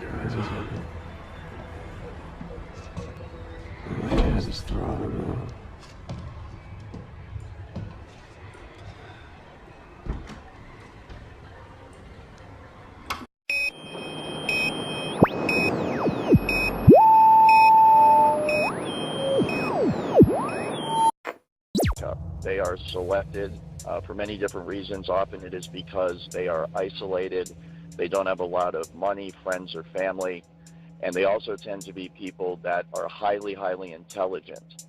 Guys, is open. Oh, yeah, just throw them out. They are selected for many different reasons. Often it is because they are isolated, they don't have a lot of money, friends, or family, and they also tend to be people that are highly intelligent.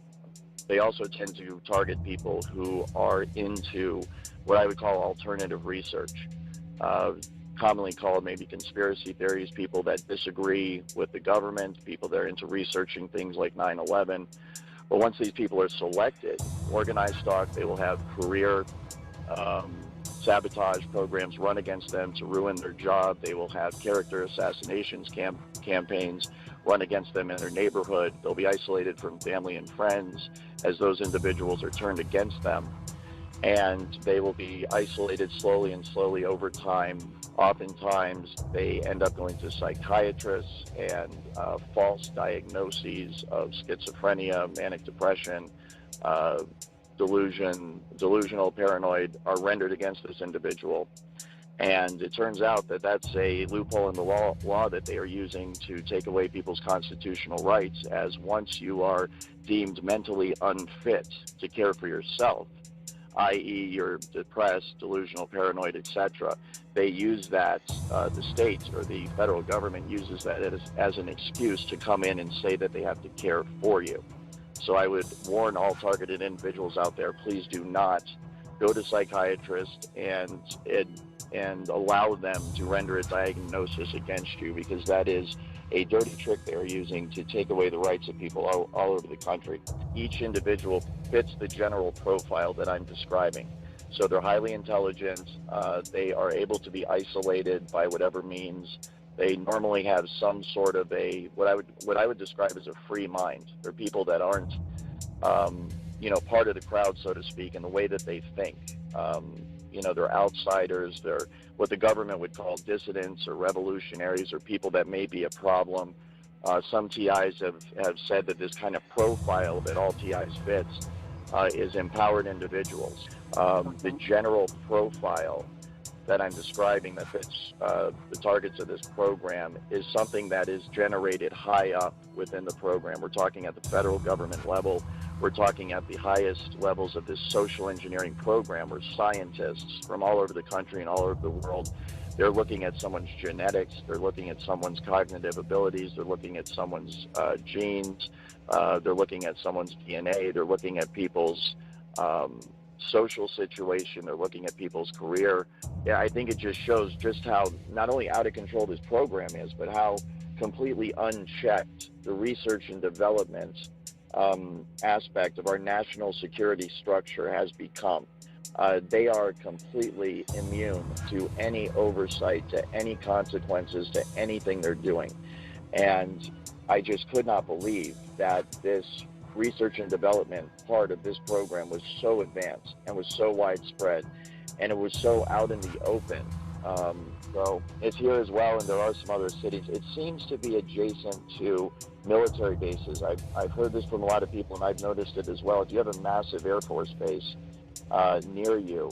They also tend to target people who are into what I would call alternative research, commonly called maybe conspiracy theories, people that disagree with the government, people that are into researching things like 9/11. But once these people are selected, organized stock, they will have career sabotage programs run against them to ruin their job. They will have character assassinations campaigns run against them in their neighborhood. They'll be isolated from family and friends as those individuals are turned against them. And they will be isolated slowly over time. Oftentimes, they end up going to psychiatrists, and false diagnoses of schizophrenia, manic depression, delusional, paranoid are rendered against this individual. And it turns out that that's a loophole in the law that they are using to take away people's constitutional rights, as once you are deemed mentally unfit to care for yourself, i.e. you're depressed, delusional, paranoid, etc., they use that, the state or the federal government uses that as an excuse to come in and say that they have to care for you. So I would warn all targeted individuals out there, please do not go to psychiatrists and allow them to render a diagnosis against you, because that is a dirty trick they are using to take away the rights of people all over the country. Each individual fits the general profile that I'm describing. So they're highly intelligent, they are able to be isolated by whatever means. They normally have some sort of what I would describe as a free mind. They're people that aren't part of the crowd, so to speak, in the way that they think. They're outsiders. They're what the government would call dissidents or revolutionaries, or people that may be a problem. Some TIs have said that this kind of profile that all TIs fits is empowered individuals. The general profile that I'm describing that fits the targets of this program is something that is generated high up within the program. We're talking at the federal government level. We're talking at the highest levels of this social engineering program, where scientists from all over the country and all over the world, they're looking at someone's genetics, they're looking at someone's cognitive abilities, they're looking at someone's genes, they're looking at someone's DNA, they're looking at people's social situation, they're looking at people's career. Yeah, I think it just shows just how not only out of control this program is, but how completely unchecked the research and development aspect of our national security structure has become. They are completely immune to any oversight, to any consequences, to anything they're doing. And I just could not believe that this research and development part of this program was so advanced and was so widespread, and it was so out in the open. So it's here as well, and there are some other cities. It seems to be adjacent to military bases. I've heard this from a lot of people, and I've noticed it as well. If you have a massive Air Force base near you,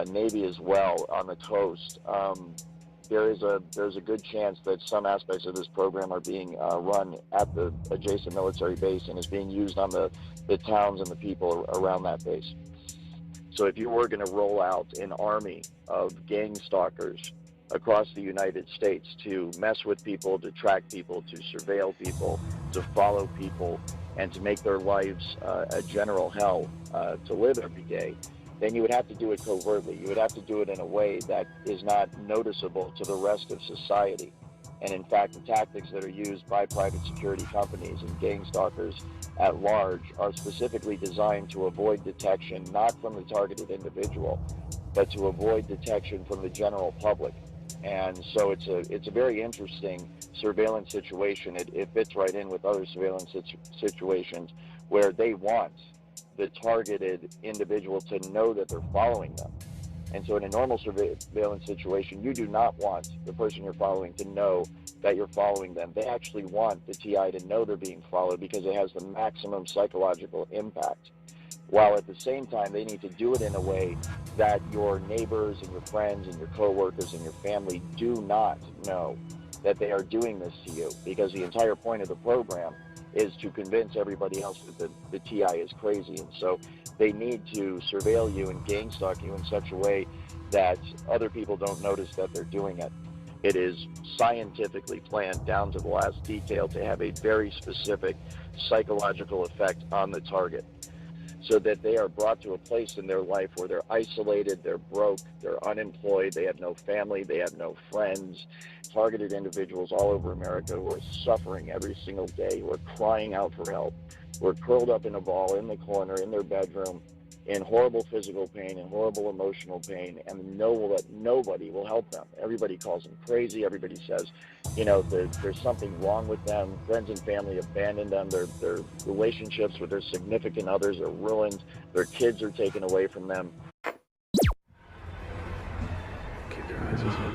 Navy as well on the coast, there's a good chance that some aspects of this program are being run at the adjacent military base and is being used on the towns and the people around that base. So if you were going to roll out an army of gang stalkers across the United States to mess with people, to track people, to surveil people, to follow people, and to make their lives a general hell to live every day, then you would have to do it covertly. You would have to do it in a way that is not noticeable to the rest of society. And in fact, the tactics that are used by private security companies and gang stalkers at large are specifically designed to avoid detection, not from the targeted individual, but to avoid detection from the general public. And so it's a very interesting surveillance situation. It fits right in with other surveillance situations where they want the targeted individual to know that they're following them. And so in a normal surveillance situation, you do not want the person you're following to know that you're following them. They actually want the TI to know they're being followed because it has the maximum psychological impact. While at the same time, they need to do it in a way that your neighbors and your friends and your coworkers and your family do not know that they are doing this to you, because the entire point of the program is to convince everybody else that the TI is crazy. And so they need to surveil you and gang stalk you in such a way that other people don't notice that they're doing it. It is scientifically planned down to the last detail to have a very specific psychological effect on the target, so that they are brought to a place in their life where they're isolated, they're broke, they're unemployed, they have no family, they have no friends. Targeted individuals all over America who are suffering every single day, who are crying out for help, who are curled up in a ball in the corner in their bedroom in horrible physical pain and horrible emotional pain, and know that nobody will help them. Everybody calls them crazy. Everybody says, you know, there's something wrong with them. Friends and family abandon them. Their relationships with their significant others are ruined. Their kids are taken away from them. Keep your eyes open.